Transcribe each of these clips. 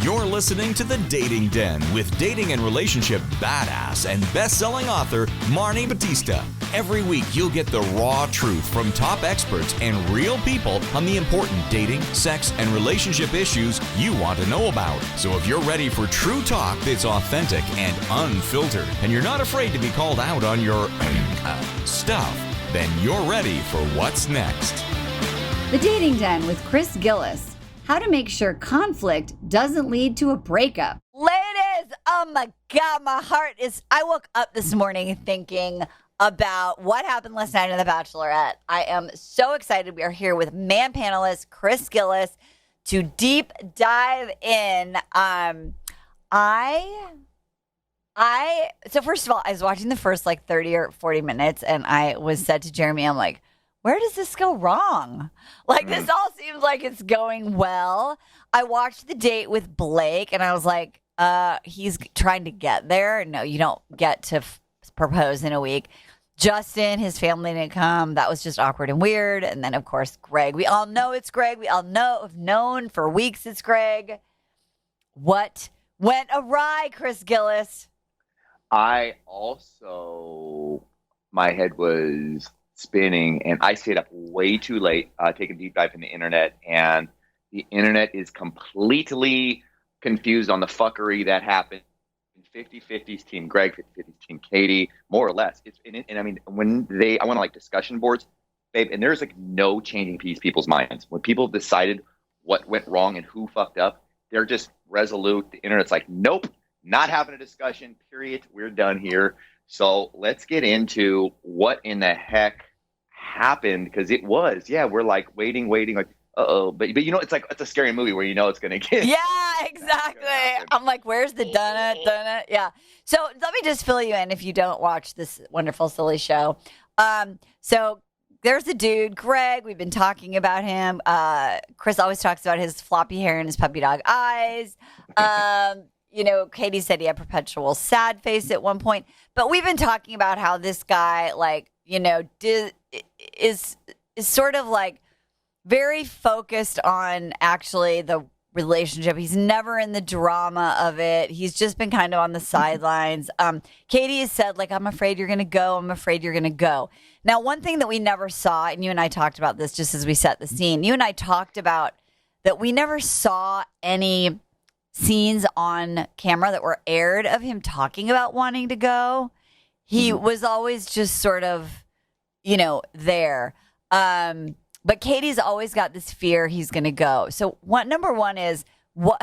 You're listening to The Dating Den with dating and relationship badass and best-selling author Marni Battista. Every week, you'll get the raw truth from top experts and real people on the important dating, sex, and relationship issues you want to know about. So if you're ready for true talk that's authentic and unfiltered, and you're not afraid to be called out on your stuff, then you're ready for what's next. The Dating Den with Chris Gillis. How to make sure conflict doesn't lead to a breakup. Ladies, oh my God, my heart is... I woke up this morning thinking about what happened last night on The Bachelorette. I am so excited. We are here with man panelist Chris Gillis to deep dive in. So first of all, I was watching the first 30 or 40 minutes and I was said to Jeremy, I'm like, where does this go wrong? This all seems like it's going well. I watched the date with Blake and I was like, he's trying to get there. No, you don't get to propose in a week. Justin, his family didn't come. That was just awkward and weird. And then, of course, Greg. We all know it's Greg. We all have known for weeks it's Greg. What went awry, Chris Gillis? My head was spinning, and I stayed up way too late, taking a deep dive in the internet, and the internet is completely confused on the fuckery that happened in 50-50's team Greg, 50-50's team Katie, more or less. I went on discussion boards, babe, and there's no changing people's minds. When people decided what went wrong and who fucked up, they're just resolute. The internet's like, nope, not having a discussion, period. We're done here. So let's get into what in the heck happened, because it was, we're waiting, uh-oh. But it's a scary movie where it's going to get. Yeah, exactly. I'm like, where's the donut? Yeah. So let me just fill you in if you don't watch this wonderful, silly show. So there's the dude, Greg. We've been talking about him. Chris always talks about his floppy hair and his puppy dog eyes. Katie said he had perpetual sad face at one point. But we've been talking about how this guy, is sort of very focused on actually the relationship. He's never in the drama of it. He's just been kind of on the sidelines. Katie has said, I'm afraid you're going to go. I'm afraid you're going to go. Now, one thing that we never saw, and you and I talked about this just as we set the scene, you and I talked about that we never saw any scenes on camera that were aired of him talking about wanting to go. He was always just sort of, there. But Katie's always got this fear he's going to go. So number one is, what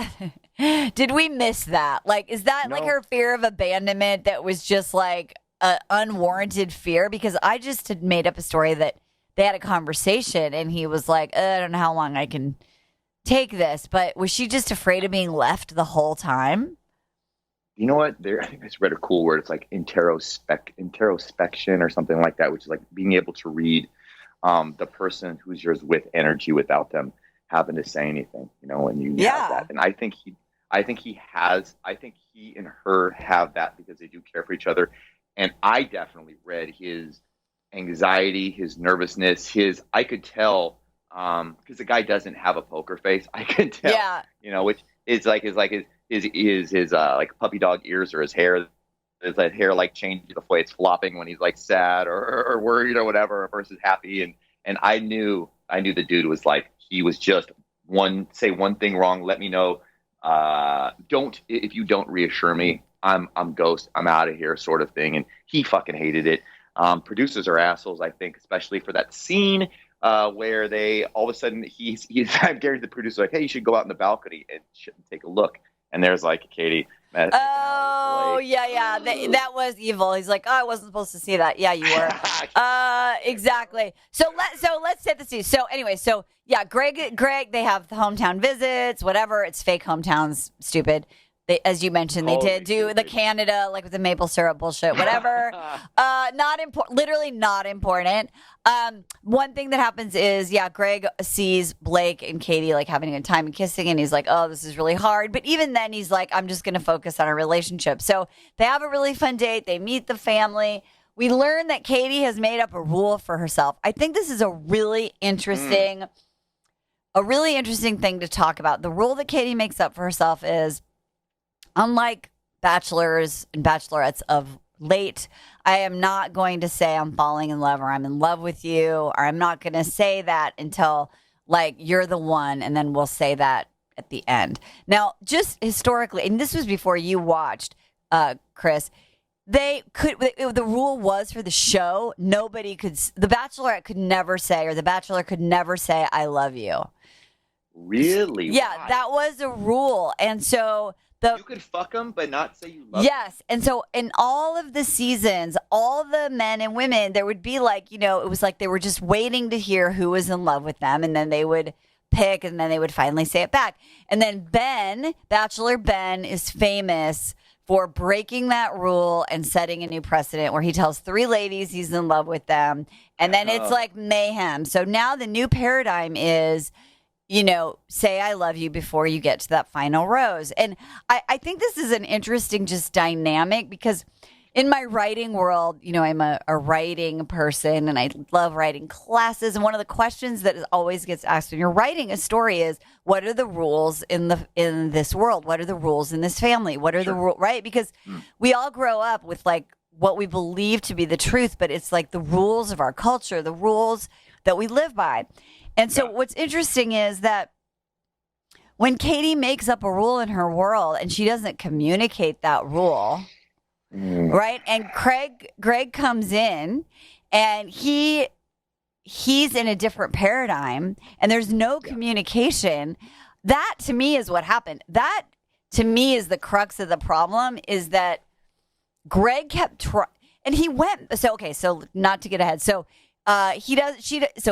did we miss that? Is that No. her fear of abandonment that was just an unwarranted fear? Because I just had made up a story that they had a conversation and he was like, I don't know how long I can take this. But was she just afraid of being left the whole time? You know what? I think I just read a cool word. It's introspection or something like that, which is being able to read the person who's yours with energy without them having to say anything, and you have that. And I think he and her have that because they do care for each other. And I definitely read his anxiety, his nervousness, I could tell, because the guy doesn't have a poker face. I can tell, which is his puppy dog ears or his hair. Is that hair changing the way it's flopping when he's sad or worried or whatever versus happy? And I knew the dude was he was just one thing wrong, let me know. If you don't reassure me, I'm ghost, I'm out of here sort of thing. And he fucking hated it. Producers are assholes, I think, especially for that scene where they all of a sudden he's Gary the producer hey, you should go out in the balcony and take a look. And there's Katie. Oh, yeah. That was evil. He's like, I wasn't supposed to see that. Yeah, you were. Exactly. So let's set the scene. So anyway, Greg, they have the hometown visits, whatever. It's fake hometowns, stupid. As you mentioned, they did do the Canada, with the maple syrup bullshit, whatever. Not important, literally not important. One thing that happens is, Greg sees Blake and Katie having a good time and kissing, and he's like, oh, this is really hard. But even then, he's like, I'm just going to focus on our relationship. So they have a really fun date. They meet the family. We learn that Katie has made up a rule for herself. I think this is a really interesting a really interesting thing to talk about. The rule that Katie makes up for herself is, unlike bachelors and bachelorettes of late, I am not going to say I'm falling in love or I'm in love with you, or I'm not going to say that until like you're the one, and then we'll say that at the end. Now, just historically, and this was before you watched, Chris, the rule was for the show, the Bachelorette could never say, or the Bachelor could never say, I love you. Really? Yeah, Why? that was a rule. And so you could fuck them, but not say you love them. Yes. And so in all of the seasons, all the men and women, there would be like, it was like they were just waiting to hear who was in love with them. And then they would pick, and then they would finally say it back. And then Bachelor Ben, is famous for breaking that rule and setting a new precedent where he tells 3 ladies he's in love with them. And then it's like mayhem. So now the new paradigm is, say I love you before you get to that final rose. And I think this is an interesting just dynamic, because in my writing world, I'm a writing person, and I love writing classes. And one of the questions that always gets asked when you're writing a story is, what are the rules in this world? What are the rules in this family? What are the rules, right? Because we all grow up with like what we believe to be the truth, but it's like the rules of our culture, the rules that we live by. And so what's interesting is that when Katie makes up a rule in her world and she doesn't communicate that rule, right? And Greg comes in, and he's in a different paradigm, and there's no communication. That to me is what happened. That to me is the crux of the problem, is that Greg kept trying, and he went. So not to get ahead. So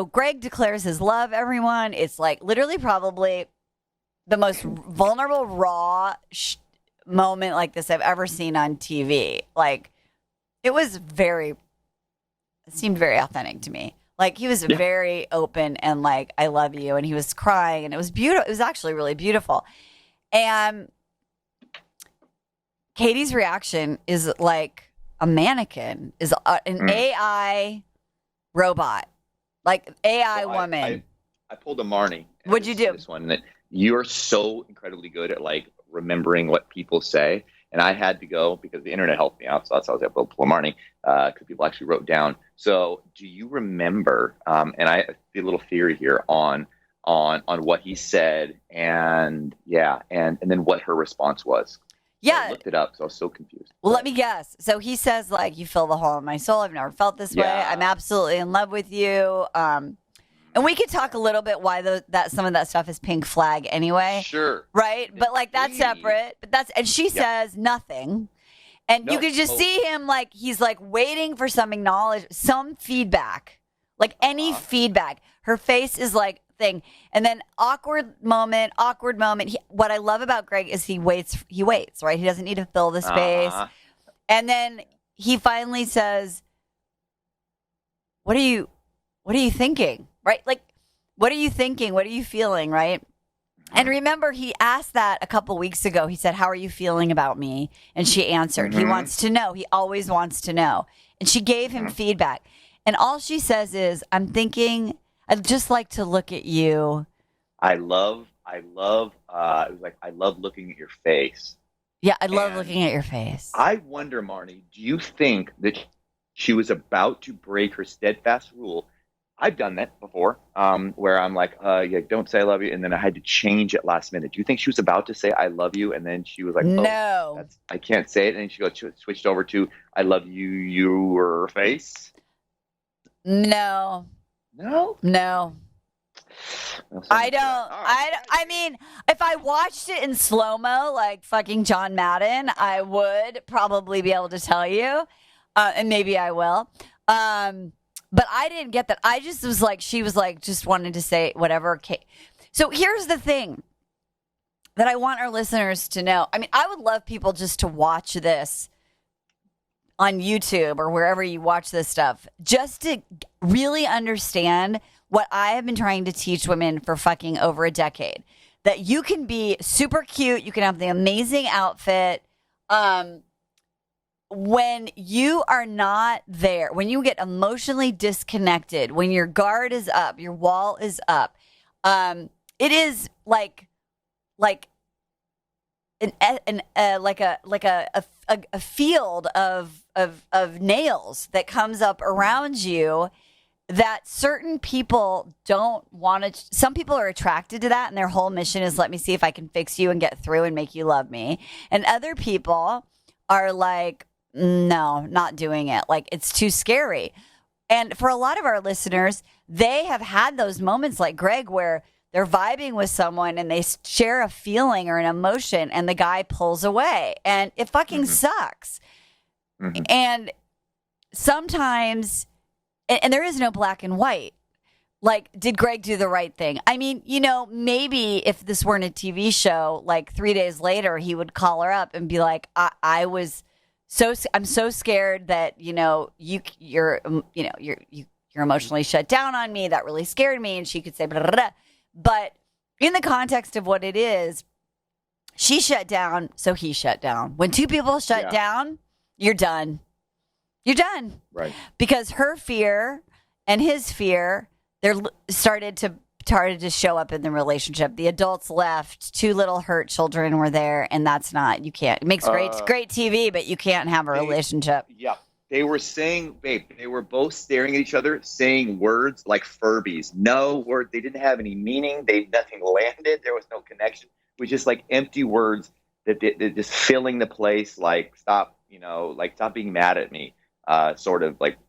Greg declares his love, everyone. It's like literally probably the most vulnerable, raw moment like this I've ever seen on TV. Like, it seemed very authentic to me. Like, he was very open and like, I love you. And he was crying, and it was beautiful. It was actually really beautiful. And Katie's reaction is like a mannequin, is an AI robot, like AI woman. I pulled a Marni. What'd you do? This one, that you're so incredibly good at like remembering what people say, and I had to go because the internet helped me out, so that's how I was able to pull a Marni, because people actually wrote down. So, do you remember? And I see a little theory here on what he said, and then what her response was. Yeah. I looked it up, so I was so confused. Well, let me guess. So he says, like, you fill the hole in my soul. I've never felt this way. I'm absolutely in love with you. And we could talk a little bit why that some of that stuff is pink flag anyway. Sure. Right? But, like, that's separate. And she says nothing. And you could just see him, like, he's, like, waiting for some some feedback. Like, any feedback. Her face is, like, thing. And then awkward moment. What I love about Greg is he waits, right? He doesn't need to fill the space. And then he finally says, what are you thinking? Right? Like, what are you thinking? What are you feeling? Right? And remember, he asked that a couple weeks ago. He said, how are you feeling about me? And she answered, he wants to know. He always wants to know. And she gave him feedback. And all she says is, I'm thinking, I'd just like to look at you. I love it was like, I love looking at your face. Yeah, I love looking at your face. I wonder, Marni, do you think that she was about to break her steadfast rule? I've done that before, where I'm like, don't say I love you, and then I had to change it last minute. Do you think she was about to say I love you, and then she was like, no, I can't say it, and then she switched over to I love you, your face? No. I don't. I mean, if I watched it in slow-mo, like fucking John Madden, I would probably be able to tell you, and maybe I will. But I didn't get that. I just was like, she was like, just wanted to say whatever. So here's the thing that I want our listeners to know. I mean, I would love people just to watch this on YouTube or wherever you watch this stuff, just to really understand what I have been trying to teach women for fucking over a decade. That you can be super cute, you can have the amazing outfit. When you are not there, when you get emotionally disconnected, when your guard is up, your wall is up, it is like a field of nails that comes up around you that certain people don't want to. Some people are attracted to that, and their whole mission is, let me see if I can fix you and get through and make you love me. And other people are like, no, not doing it. Like, it's too scary. And for a lot of our listeners, they have had those moments like Greg where they're vibing with someone and they share a feeling or an emotion and the guy pulls away and it fucking sucks. And sometimes, and there is no black and white. Like, did Greg do the right thing? I mean, maybe if this weren't a TV show, like 3 days later, he would call her up and be like, I'm so scared that, you're emotionally shut down on me. That really scared me. And she could say, blah, blah, blah. But in the context of what it is, she shut down, so he shut down. When two people shut down, you're done. You're done. Right. Because her fear and his fear, they're started to show up in the relationship. The adults left, two little hurt children were there, and that's not, you can't. It makes great TV, but you can't have a relationship. Yeah. They were saying, babe, they were both staring at each other, saying words like Furbies. No word. They didn't have any meaning. Nothing landed. There was no connection. It was just like empty words that just filling the place. Like, stop being mad at me. Sort of like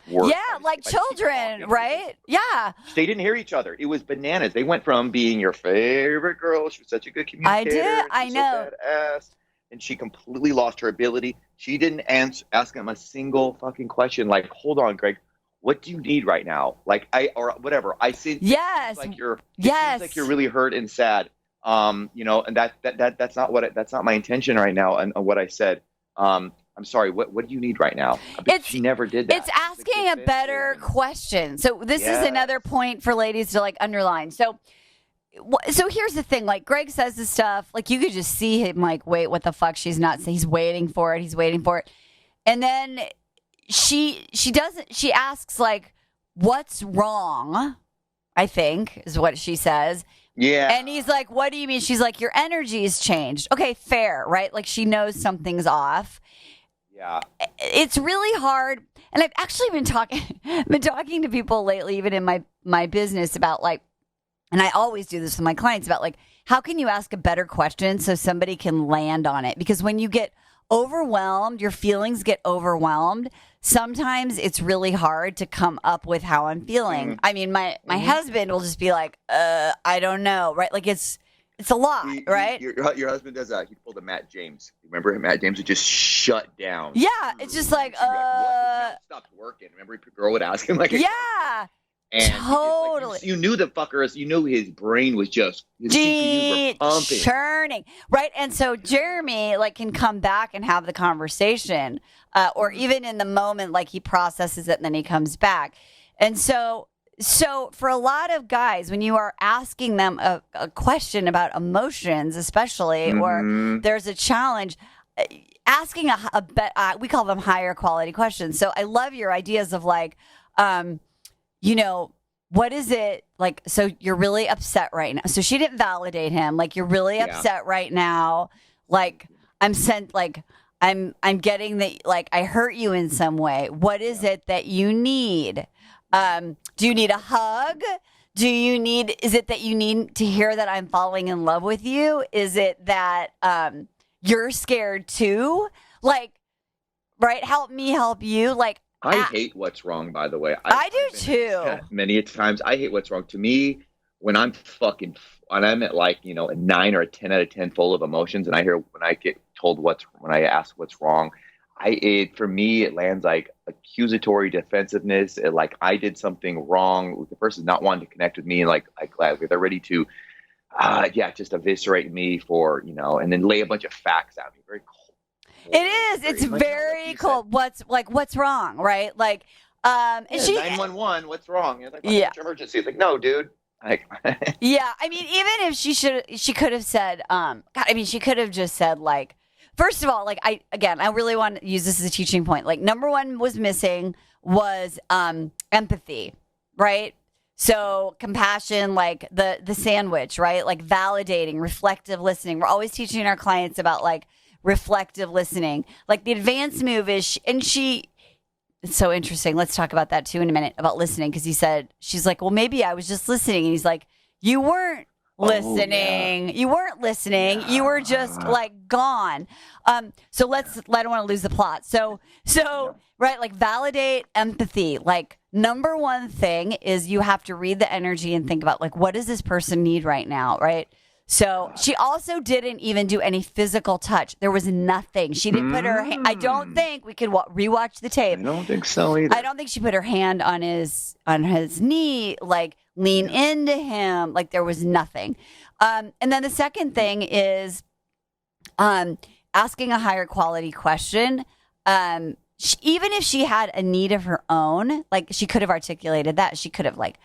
words. Yeah, like children, right? Yeah. They didn't hear each other. It was bananas. They went from being your favorite girl. She was such a good communicator. I know. So badass. And she completely lost her ability. She didn't ask him a single fucking question. Like, hold on, Greg, what do you need right now? Like, or whatever. I see. Yes. Seems like you're really hurt and sad. And that's not my intention right now. And what I said. I'm sorry. What do you need right now? She never did that. It's asking a better question. So this is another point for ladies to like underline. So here's the thing, like Greg says this stuff, like you could just see him like, wait, what the fuck? She's not, he's waiting for it. And then she asks like, what's wrong? I think is what she says. Yeah. And he's like, what do you mean? She's like, your energy's changed. Okay, fair, right? Like she knows something's off. Yeah. It's really hard. And I've actually been talking to people lately, even in my business about like, and I always do this with my clients about like, how can you ask a better question so somebody can land on it? Because when you get overwhelmed, your feelings get overwhelmed. Sometimes it's really hard to come up with how I'm feeling. Mm-hmm. I mean, my husband will just be like, I don't know, right? Like it's a lot, right? Your husband does he pulled a Matt James. Remember Matt James would just shut down. Yeah, it's just like, what? Stopped working. Remember the girl would ask him like, yeah. And totally. You knew the fuckers. You knew his brain was just CPUs were pumping, churning, right? And so Jeremy like can come back and have the conversation, or even in the moment, like he processes it and then he comes back. And so for a lot of guys, when you are asking them a question about emotions, especially, or there's a challenge, asking we call them higher quality questions. So I love your ideas of like, what is it like? So you're really upset right now. So she didn't validate him. Like you're really upset right now. Like I'm getting that. Like I hurt you in some way. What is it that you need? Do you need a hug? Is it that you need to hear that I'm falling in love with you? Is it that you're scared too? Like, right? Help me help you. Like. I hate what's wrong, by the way. I do too. Many times I hate what's wrong. To me, when I'm at like, a 9 or a 10 out of 10 full of emotions, and when I get told when I ask what's wrong, for me, it lands like accusatory defensiveness. Like I did something wrong. The person's not wanting to connect with me. And like they're ready to, just eviscerate me for, and then lay a bunch of facts at me. Very cold. It is. It's very cold. What's wrong, right? Like, and she 911. What's wrong? It's like, what's your emergency? It's like, no, dude. Like, yeah. I mean, even if she could have said, she could have just said like, first of all, like I really want to use this as a teaching point. Like number one was missing was empathy, right? So compassion, like the sandwich, right? Like validating, reflective listening. We're always teaching our clients about like reflective listening. Like the advanced move is, it's so interesting. Let's talk about that too in a minute about listening. Cause she's like, well, maybe I was just listening. And he's like, you weren't listening. You weren't listening. You were just like gone. So I don't want to lose the plot. So right, like validate empathy. Like number one thing is you have to read the energy and think about like, what does this person need right now? Right. So she also didn't even do any physical touch. There was nothing. She didn't put her I don't think we could rewatch the tape. I don't think so either. I don't think she put her hand on his knee, like lean into him. Like there was nothing. And then the second thing is asking a higher quality question. Even if she had a need of her own, like she could have articulated that. She could have like,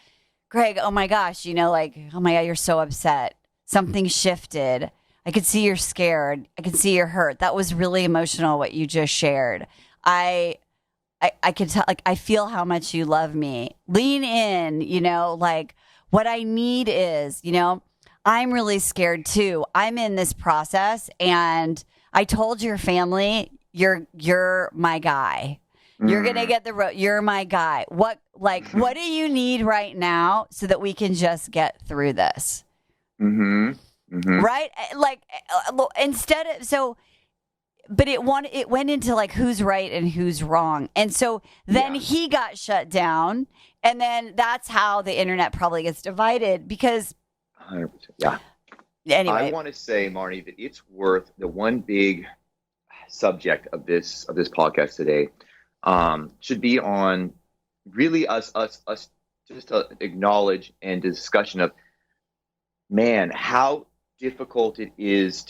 Greg, oh my gosh, like, oh my God, you're so upset. Something shifted. I could see you're scared. I could see you're hurt. That was really emotional what you just shared. I could tell, like, I feel how much you love me. Lean in, like what I need is, I'm really scared too. I'm in this process and I told your family, you're my guy. You're going to get you're my guy. What do you need right now so that we can just get through this? Right? Like instead of, but it went into like who's right and who's wrong. And so then he got shut down. And then that's how the internet probably gets divided because 100%. Yeah. Anyway. I want to say, Marni, that it's worth the one big subject of this podcast today should be on really us just to acknowledge and discussion of, man, how difficult it is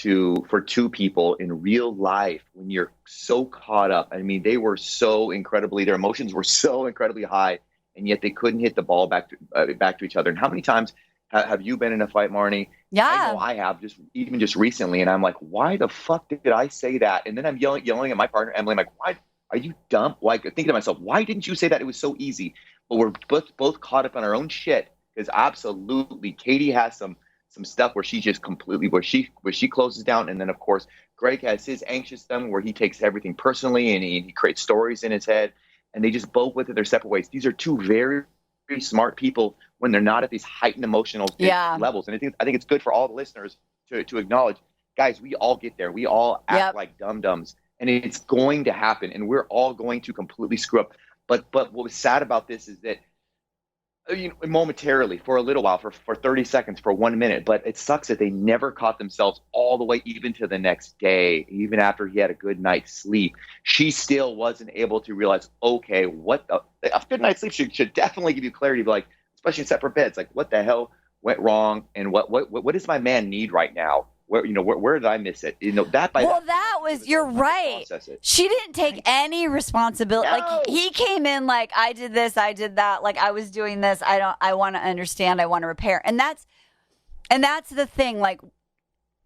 for two people in real life when you're so caught up. I mean, they were so incredibly, their emotions were so incredibly high, and yet they couldn't hit the ball back to each other. And how many times have you been in a fight, Marni? Yeah, I know I have, just recently, and I'm like, why the fuck did I say that? And then I'm yelling at my partner Emily. I'm like, why are you dumb? Like thinking to myself, why didn't you say that? It was so easy. But we're both caught up on our own shit because absolutely, Katie has some stuff where she just completely where she closes down, and then of course Greg has his anxious thing where he takes everything personally and he creates stories in his head, and they just both went their separate ways. These are two very, very smart people when they're not at these heightened emotional levels, and I think it's good for all the listeners to acknowledge, guys, we all get there, we all act like dum-dums, and it's going to happen, and we're all going to completely screw up. But what was sad about this is that momentarily, for a little while, for 30 seconds, for 1 minute. But it sucks that they never caught themselves all the way even to the next day, even after he had a good night's sleep. She still wasn't able to realize, okay, a good night's sleep should definitely give you clarity, like, especially in separate beds. Like, what the hell went wrong, and what does my man need right now? Where did I miss it? You're right. She didn't take any responsibility. No. Like he came in like, I did this, I did that. Like I was doing this. I want to understand. I want to repair. And that's the thing. Like,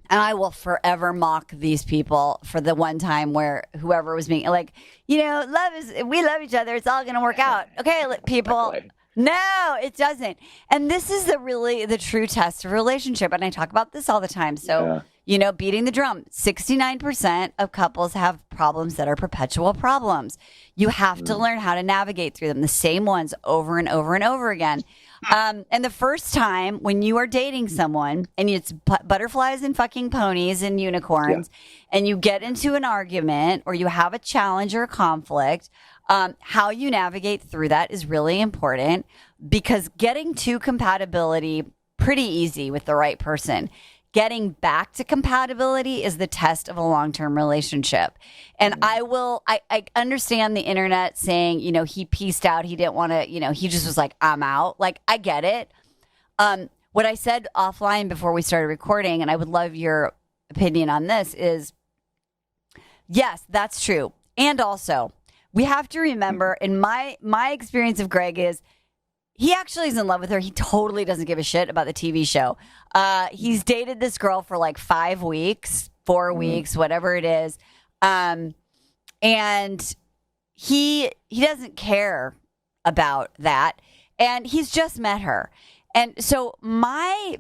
and I will forever mock these people for the one time where whoever was being like, we love each other. It's all going to work out. Okay, people. No, it doesn't. And this is the true test of a relationship. And I talk about this all the time. So, beating the drum, 69% of couples have problems that are perpetual problems. You have to learn how to navigate through them, the same ones over and over and over again. And the first time when you are dating someone and it's butterflies and fucking ponies and unicorns, and you get into an argument or you have a challenge or a conflict, how you navigate through that is really important, because getting to compatibility pretty easy with the right person. Getting back to compatibility is the test of a long-term relationship. And I understand the internet saying, he pieced out. He didn't want to, he just was like, I'm out. Like, I get it. What I said offline before we started recording, and I would love your opinion on this, is yes, that's true. And also, we have to remember, in my experience of Greg is, he actually is in love with her. He totally doesn't give a shit about the TV show. He's dated this girl for like 5 weeks, 4 weeks, whatever it is. And he doesn't care about that. And he's just met her. And so my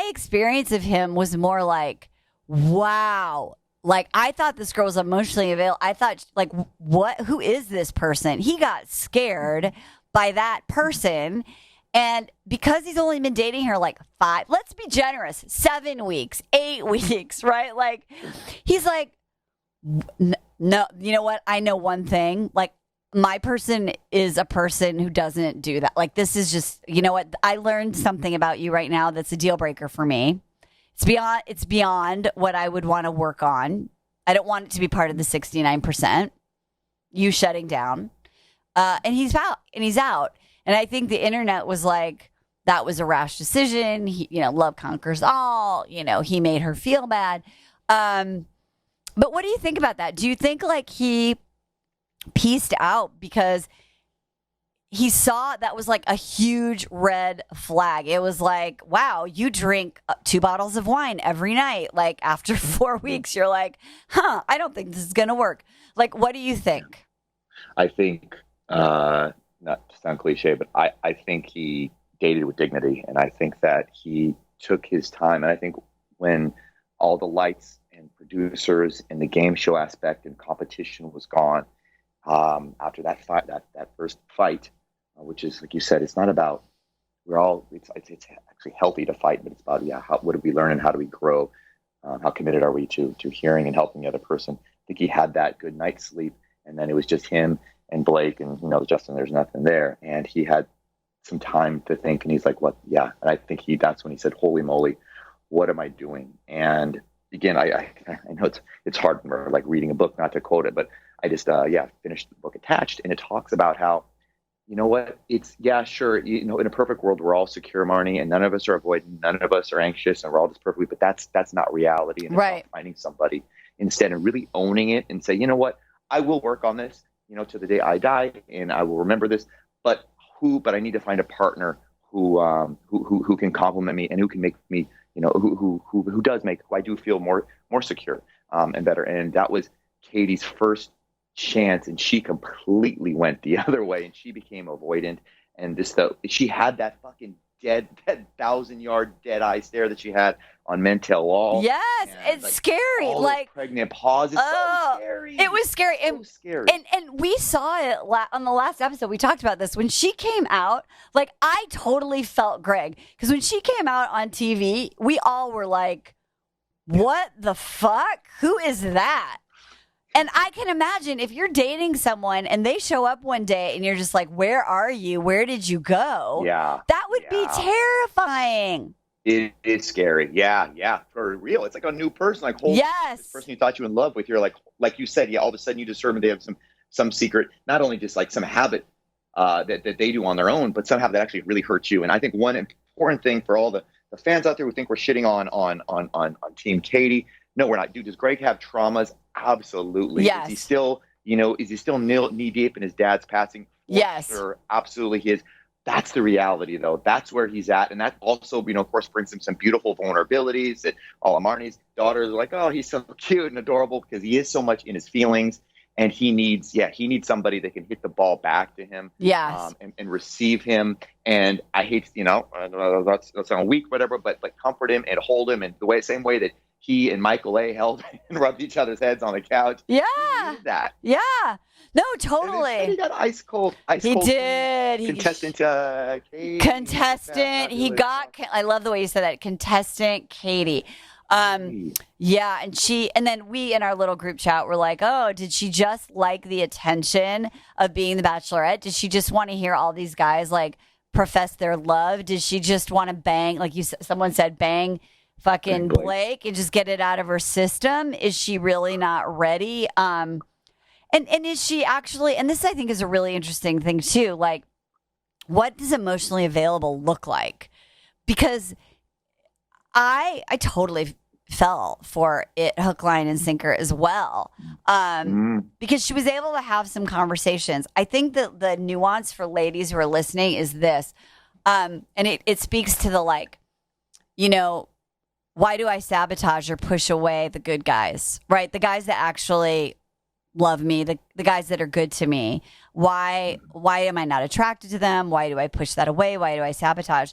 experience of him was more like, wow. Like, I thought this girl was emotionally available. I thought, like, what? Who is this person? He got scared by that person. And because he's only been dating her like 5, let's be generous, 7 weeks, 8 weeks, right? Like, he's like, no, you know what? I know one thing. Like, my person is a person who doesn't do that. Like, this is just, you know what? I learned something about you right now that's a deal breaker for me. It's beyond what I would want to work on. I don't want it to be part of the 69%. You shutting down. And he's out. And I think the internet was like, that was a rash decision. He, love conquers all. He made her feel bad. But what do you think about that? Do you think like he pieced out because he saw that was like a huge red flag? It was like, wow, you drink 2 bottles of wine every night. Like, after 4 weeks, you're like, I don't think this is going to work. Like, what do you think? I think, not to sound cliche, but I think he dated with dignity. And I think that he took his time. And I think when all the lights and producers and the game show aspect and competition was gone, after that fight, that first fight, which is, like you said, it's not about, it's actually healthy to fight, but it's about, what did we learn and how do we grow? How committed are we to hearing and helping the other person? I think he had that good night's sleep, and then it was just him and Blake and, Justin, there's nothing there. And he had some time to think, and he's like, what? Yeah. And I think that's when he said, holy moly, what am I doing? And again, I know it's hard when we're like reading a book, not to quote it, but I just, finished the book Attached, and it talks about how, you know what, it's, sure, in a perfect world, we're all secure, Marni, and none of us are avoidant, none of us are anxious, and we're all just perfectly, but that's not reality. And right. It's about finding somebody instead and really owning it and say, you know what, I will work on this, to the day I die, and I will remember this, but I need to find a partner who can compliment me and who can make me, who does make, who I do feel more secure, and better. And that was Katie's first chance, and she completely went the other way, and she became avoidant. And she had that fucking that 1,000-yard dead eye stare that she had on Mentel Wall. Yes, it's like, scary. Like pregnant pause. It's so scary. It was scary. So scary. And we saw it on the last episode. We talked about this when she came out. Like, I totally felt Greg, because when she came out on TV, we all were like, "What the fuck? Who is that?" And I can imagine if you're dating someone and they show up one day and you're just like, where are you? Where did you go? Yeah. That would be terrifying. It is scary. Yeah. For real. It's like a new person. Like, this person you thought you were in love with. You're like you said, all of a sudden you discern they have some secret, not only just like some habit that they do on their own, but some habit that actually really hurts you. And I think one important thing for all the fans out there who think we're shitting on Team Katie. No, we're not. Dude, does Greg have traumas? Absolutely. Yes. Is he still, knee deep in his dad's passing? Yes. Sure, absolutely he is. That's the reality, though. That's where he's at. And that also, of course, brings him some beautiful vulnerabilities that all of Marni's daughters are like, oh, he's so cute and adorable, because he is so much in his feelings. And he needs somebody that can hit the ball back to him. Yes. And receive him. And I hate, that's sound weak, whatever, but comfort him and hold him in the same way that he and Michael A. held and rubbed each other's heads on the couch. Yeah. He did that. Yeah. No, totally. He got ice cold. He did. Contestant. Katie. Contestant. He got. I love the way you said that. Contestant Katie. Yeah, and then we in our little group chat were like, oh, did she just like the attention of being the Bachelorette? Did she just want to hear all these guys like profess their love? Did she just want to bang, like someone said, bang fucking Blake and just get it out of her system? Is she really not ready? And is she actually, and this I think is a really interesting thing too, like, what does emotionally available look like? Because I totally fell for it hook, line, and sinker as well, because she was able to have some conversations. I think that the nuance for ladies who are listening is this, and it speaks to the, like, why do I sabotage or push away the good guys, right? The guys that actually love me, the guys that are good to me. Why am I not attracted to them? Why do I push that away? Why do I sabotage?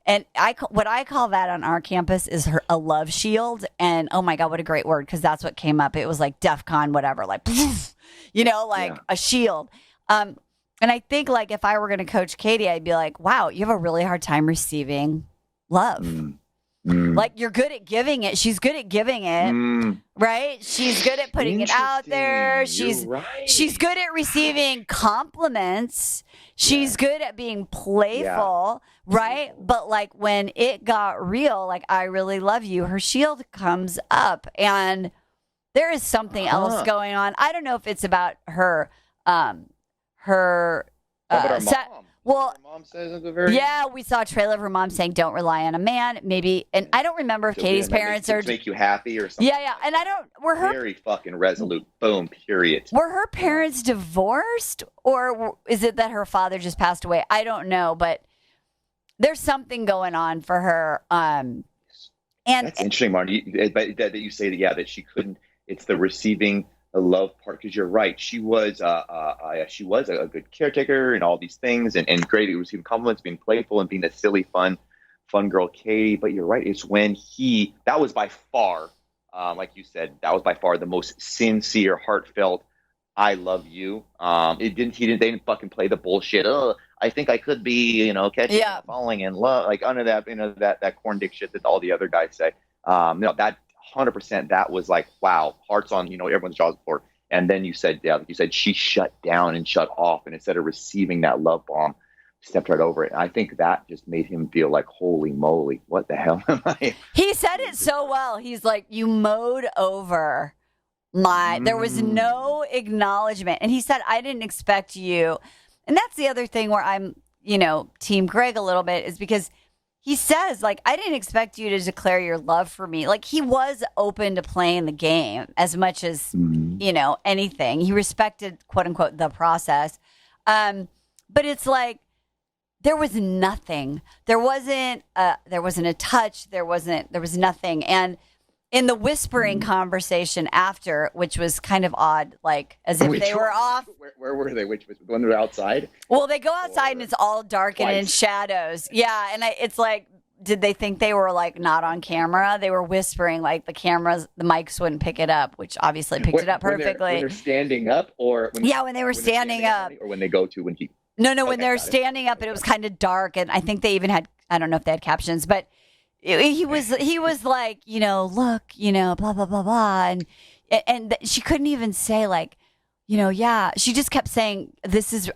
And what I call that on our campus is a love shield. And oh my God, what a great word, because that's what came up. It was like DEFCON, whatever, like, a shield. And I think like if I were going to coach Katie, I'd be like, wow, you have a really hard time receiving love. Like you're good at giving it. She's good at giving it, right? She's good at putting it out there. She's good at receiving compliments. She's good at being playful, right? But like when it got real, like I really love you, her shield comes up, and there is something else going on. I don't know if it's about her, How about our mom? Well, her mom says at the very end? we saw a trailer of her mom saying, "Don't rely on a man." Maybe, and I don't remember if Katie's parents are to make you happy or something. Yeah, and I don't. Were her very fucking resolute. Boom. Period. Were her parents divorced, or is it that her father just passed away? I don't know, but there's something going on for her. And that's interesting, Marni. That you say that she couldn't. It's the receiving the love part, because you're right. She was a good caretaker and all these things, and great at receiving compliments, being playful, and being a silly, fun girl, Katie. But you're right. It's when that was by far, like you said, that was by far the most sincere, heartfelt, I love you. They didn't fucking play the bullshit. Oh, I think I could be, catching, falling in love, like under that, that corn dick shit that all the other guys say. That 100%, that was like, wow, hearts on, everyone's jaws before. And then you said, like you said, she shut down and shut off, and instead of receiving that love bomb, stepped right over it. And I think that just made him feel like, holy moly, what the hell am I? He said it so well. He's like, you mowed over there was no acknowledgement. And he said, I didn't expect you. And that's the other thing where I'm, Team Greg a little bit, is because he says, like, I didn't expect you to declare your love for me. Like, he was open to playing the game as much as, anything. He respected, quote unquote, the process. But it's like, there was nothing. There wasn't a touch. There was nothing. And in the whispering conversation after, which was kind of odd, like as if they were off. Where were they? Which was when they were outside? Well, they go outside and it's all dark and in shadows. Yeah, and it's like, did they think they were like not on camera? They were whispering, like the mics wouldn't pick it up, which obviously picked it up perfectly. When they're standing up, or when they were standing up, or when they go to when he. No, when they're standing up, and it was kind of dark, and I think they even had, I don't know if they had captions, but. He was like, look, blah, blah, blah, blah. And she couldn't even say like, she just kept saying,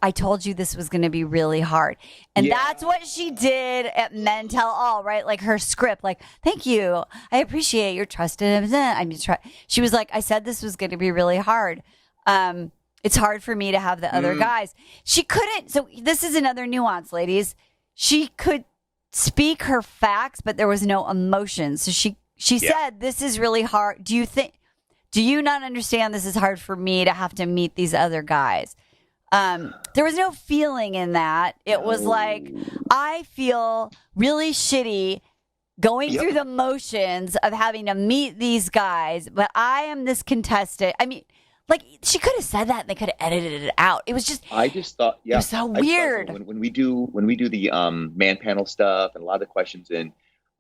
I told you this was going to be really hard. And that's what she did at Men Tell All, right? Like her script, like, thank you. I appreciate your trust. She was like, I said this was going to be really hard. It's hard for me to have the other guys. She couldn't. So this is another nuance, ladies. She could speak her facts, but there was no emotion. So she said, this is really hard. Do you not understand this is hard for me to have to meet these other guys? There was no feeling in that. It was like, I feel really shitty going through the motions of having to meet these guys, but I am this contestant. I mean, like, she could have said that and they could have edited it out. It was just. I just thought, it was so weird. When we do the man panel stuff and a lot of the questions, and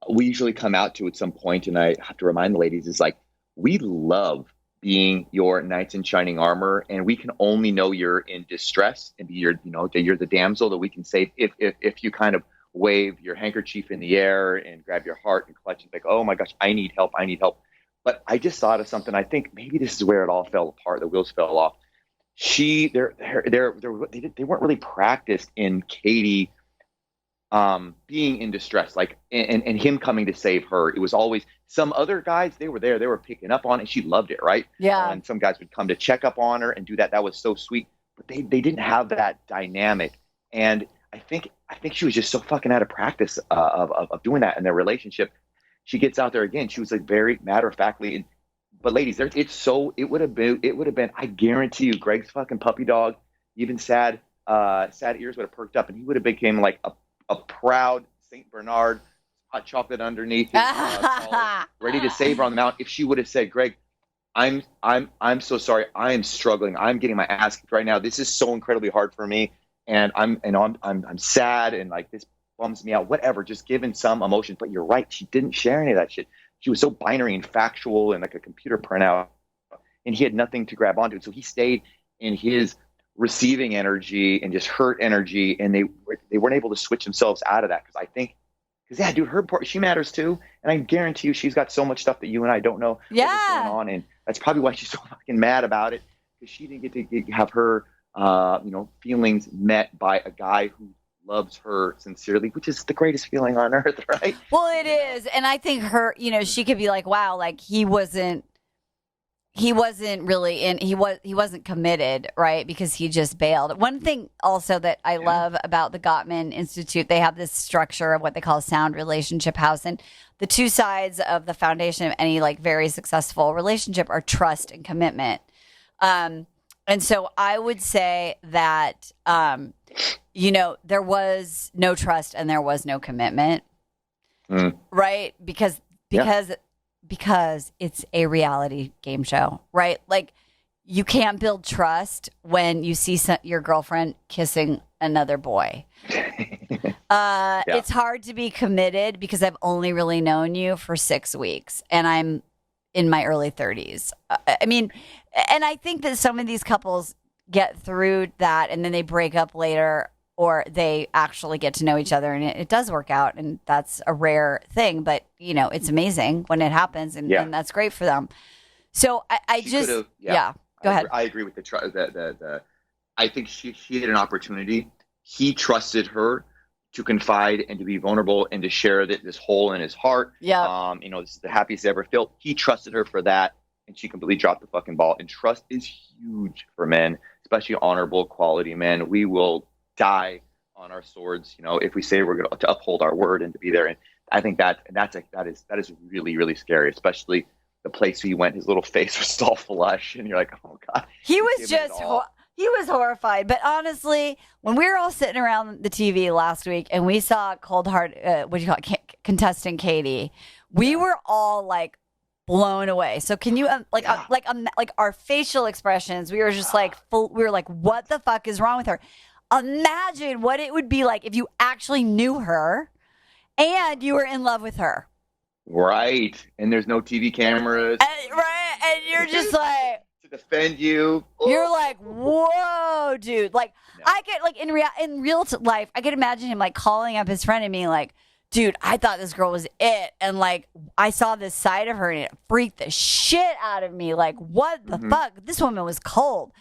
we usually come out to at some point, and I have to remind the ladies, is like, we love being your knights in shining armor, and we can only know you're in distress and be that you're the damsel that we can save if you kind of wave your handkerchief in the air and grab your heart and clutch and think, oh my gosh, I need help. But I just thought of something. I think maybe this is where it all fell apart. The wheels fell off. They weren't really practiced in Katie being in distress, like and him coming to save her. It was always some other guys. They were there. They were picking up on it. She loved it, right? Yeah. And some guys would come to check up on her and do that. That was so sweet. But they didn't have that dynamic. And I think she was just so fucking out of practice of doing that in their relationship. She gets out there again. She was like very matter of factly, but ladies, it would have been. I guarantee you, Greg's fucking puppy dog, even sad ears would have perked up, and he would have became like a proud Saint Bernard, hot chocolate underneath his collar, ready to save her on the mount. If she would have said, Greg, I'm so sorry. I am struggling. I'm getting my ass kicked right now. This is so incredibly hard for me, and I'm sad, and like this bums me out. Whatever, just given some emotion. But you're right. She didn't share any of that shit. She was so binary and factual and like a computer printout, and he had nothing to grab onto. So he stayed in his receiving energy and just hurt energy, and they weren't able to switch themselves out of that. Because yeah, dude, her part, she matters too, and I guarantee you, she's got so much stuff that you and I don't know what's going on, and that's probably why she's so fucking mad about it, because she didn't get to have her, feelings met by a guy who loves her sincerely, which is the greatest feeling on earth, right? Well, it is, and I think her, she could be like, wow, like he wasn't really he wasn't committed, right? Because he just bailed. One thing also that I love about the Gottman Institute, they have this structure of what they call a sound relationship house. And the two sides of the foundation of any like very successful relationship are trust and commitment. And so I would say that, there was no trust and there was no commitment, right? Because it's a reality game show, right? Like you can't build trust when you see your girlfriend kissing another boy. It's hard to be committed because I've only really known you for 6 weeks and I'm in my early 30s. And I think that some of these couples get through that and then they break up later, or they actually get to know each other and it does work out. And that's a rare thing, but it's amazing when it happens and that's great for them. So go ahead. I agree with the I think she had an opportunity. He trusted her to confide and to be vulnerable and to share this hole in his heart. Yeah. This is the happiest he ever felt. He trusted her for that, and she completely dropped the fucking ball. And trust is huge for men, especially honorable quality men. We will die on our swords, if we say we're going to uphold our word and to be there. And I think that is really, really scary, especially the place he went. His little face was all flush, and you're like, oh god. He was horrified. But honestly, when we were all sitting around the TV last week and we saw contestant Katie, we were all like blown away. So can you like our facial expressions? We were just like we were like, what the fuck is wrong with her? Imagine what it would be like if you actually knew her and you were in love with her. Right. And there's no TV cameras. Right. And you're just like to defend you. You're like, whoa, dude. Like I get like in real life, I could imagine him like calling up his friend and being like, dude, I thought this girl was it. And like, I saw this side of her and it freaked the shit out of me. Like, what the fuck? This woman was cold.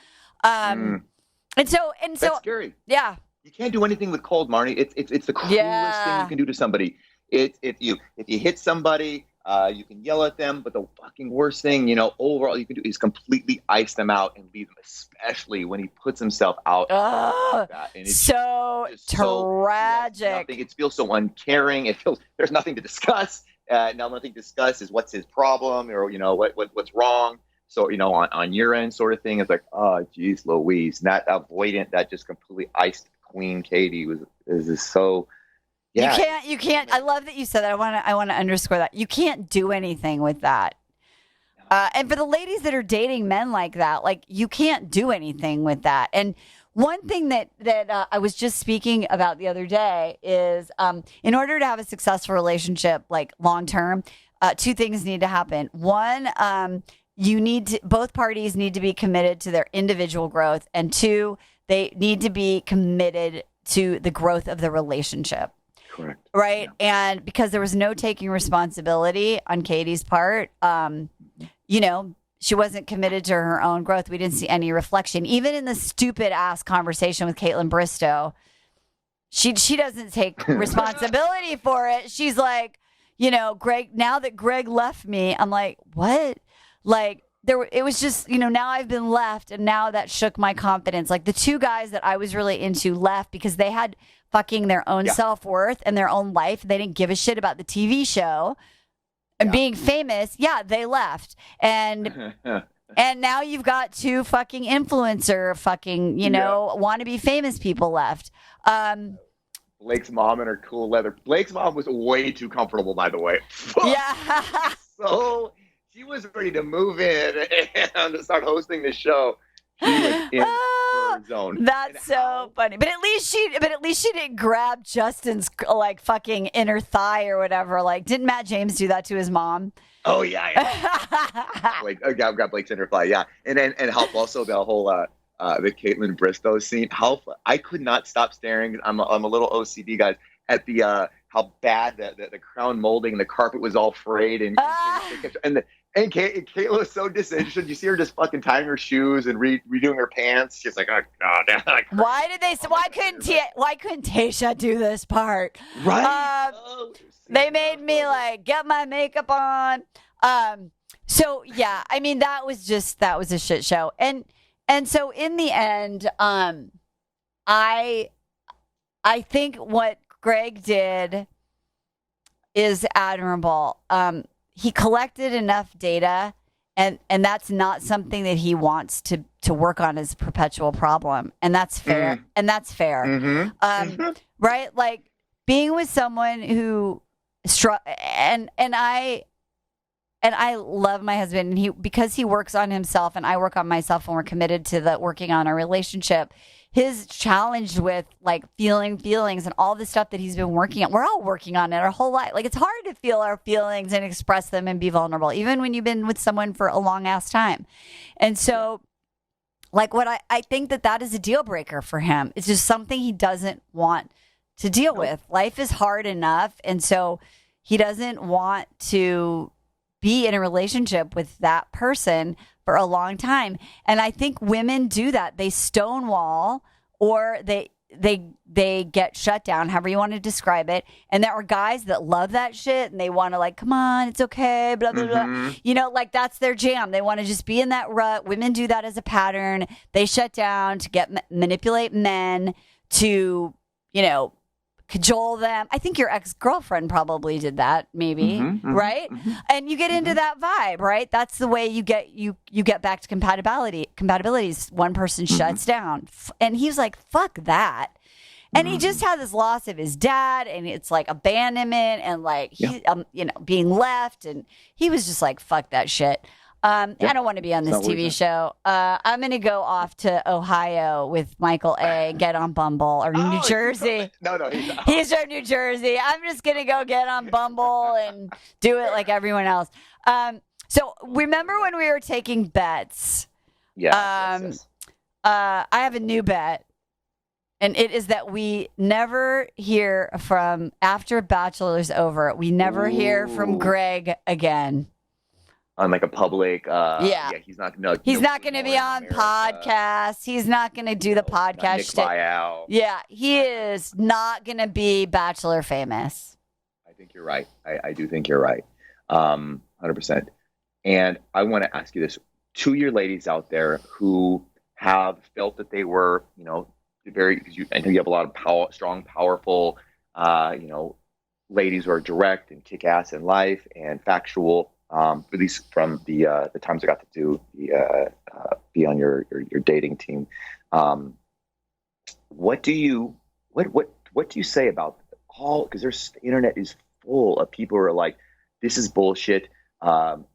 And so that's scary. Yeah. You can't do anything with cold, Marni. It's the cruelest thing you can do to somebody. If you hit somebody, you can yell at them, but the fucking worst thing, overall you can do is completely ice them out and leave them, especially when he puts himself out like that. And it's so tragic. It feels so uncaring. It feels there's nothing to discuss. Nothing to discuss is what's his problem or what's wrong. So, on your end sort of thing, it's like, oh, geez, Louise. And that avoidant, that just completely iced Queen Katie is just so, yeah. You can't. I love that you said that. I want to underscore that. You can't do anything with that. And for the ladies that are dating men like that, like, you can't do anything with that. And one thing that I was just speaking about the other day is in order to have a successful relationship, like long term, two things need to happen. One, both parties need to be committed to their individual growth, and two, they need to be committed to the growth of the relationship. Correct. Right. Yeah. And because there was no taking responsibility on Katie's part, she wasn't committed to her own growth. We didn't see any reflection, even in the stupid ass conversation with Caitlin Bristow. She doesn't take responsibility for it. She's like, Greg, now that Greg left me, I'm like, what? Like it was just, now I've been left and now that shook my confidence. Like the two guys that I was really into left because they had fucking their own self-worth and their own life. They didn't give a shit about the TV show and being famous. Yeah, they left. And and now you've got two fucking influencer fucking, wannabe famous people left. Blake's mom and her cool leather. Blake's mom was way too comfortable, by the way. Yeah. So she was ready to move in and to start hosting the show. She was in her zone. That's so funny. But at least she didn't grab Justin's like fucking inner thigh or whatever. Like, didn't Matt James do that to his mom? Oh yeah. Like got Blake's inner thigh. Yeah, and help also the whole the Caitlin Bristow scene. How I could not stop staring. I'm a little OCD, guys, at the how bad the crown molding, the carpet was all frayed, and Caitlin was so disinterested. You see her just fucking tying her shoes and redoing her pants. She's like, oh god. Why couldn't Tasha do this part? Right. They made me like get my makeup on. So yeah, I mean that was a shit show. And so in the end, I think what Greg did is admirable. He collected enough data, and that's not something that he wants to work on as a perpetual problem, and that's fair. And that's fair, right? Like being with someone who and I love my husband, and because he works on himself and I work on myself, and we're committed to working on our relationship. His challenge with like feeling feelings and all the stuff that he's been working on. We're all working on it our whole life. Like it's hard to feel our feelings and express them and be vulnerable, even when you've been with someone for a long ass time. And so like what I think that is a deal breaker for him. It's just something he doesn't want to deal with. Life is hard enough. And so he doesn't want to be in a relationship with that person for a long time. And I think women do that. They stonewall or they get shut down, however you want to describe it. And there are guys that love that shit and they want to like, come on, it's okay, blah, blah, blah. You know, like that's their jam. They want to just be in that rut. Women do that as a pattern. They shut down to manipulate men to, you know, cajole them. I think your ex-girlfriend probably did that, maybe, right? And you get into that vibe, right? That's the way you get back to compatibilities. One person shuts down, and he's like, "Fuck that." And he just had this loss of his dad, and it's like abandonment, and like he, being left, and he was just like, "Fuck that shit." I don't want to be on this TV show. I'm going to go off to Ohio with Michael A. Get on Bumble or New Jersey. No, he's from New Jersey. I'm just going to go get on Bumble and do it like everyone else. So remember when we were taking bets? Yes. I have a new bet. And it is that we never hear from, after Bachelor's over, we never hear from Greg again. On like a public, he's not going to be on podcasts. He's not going to do the podcast shit. Buyout. Yeah, he is not going to be Bachelor famous. I think you're right. I do think you're right. 100%. And I want to ask you this: to your ladies out there who have felt that they were, you know, because I know you have a lot of strong, powerful, ladies who are direct and kick ass in life and factual. At least from the times I got to do be on your dating team. What do you say about all? Because the internet is full of people who are like, this is bullshit.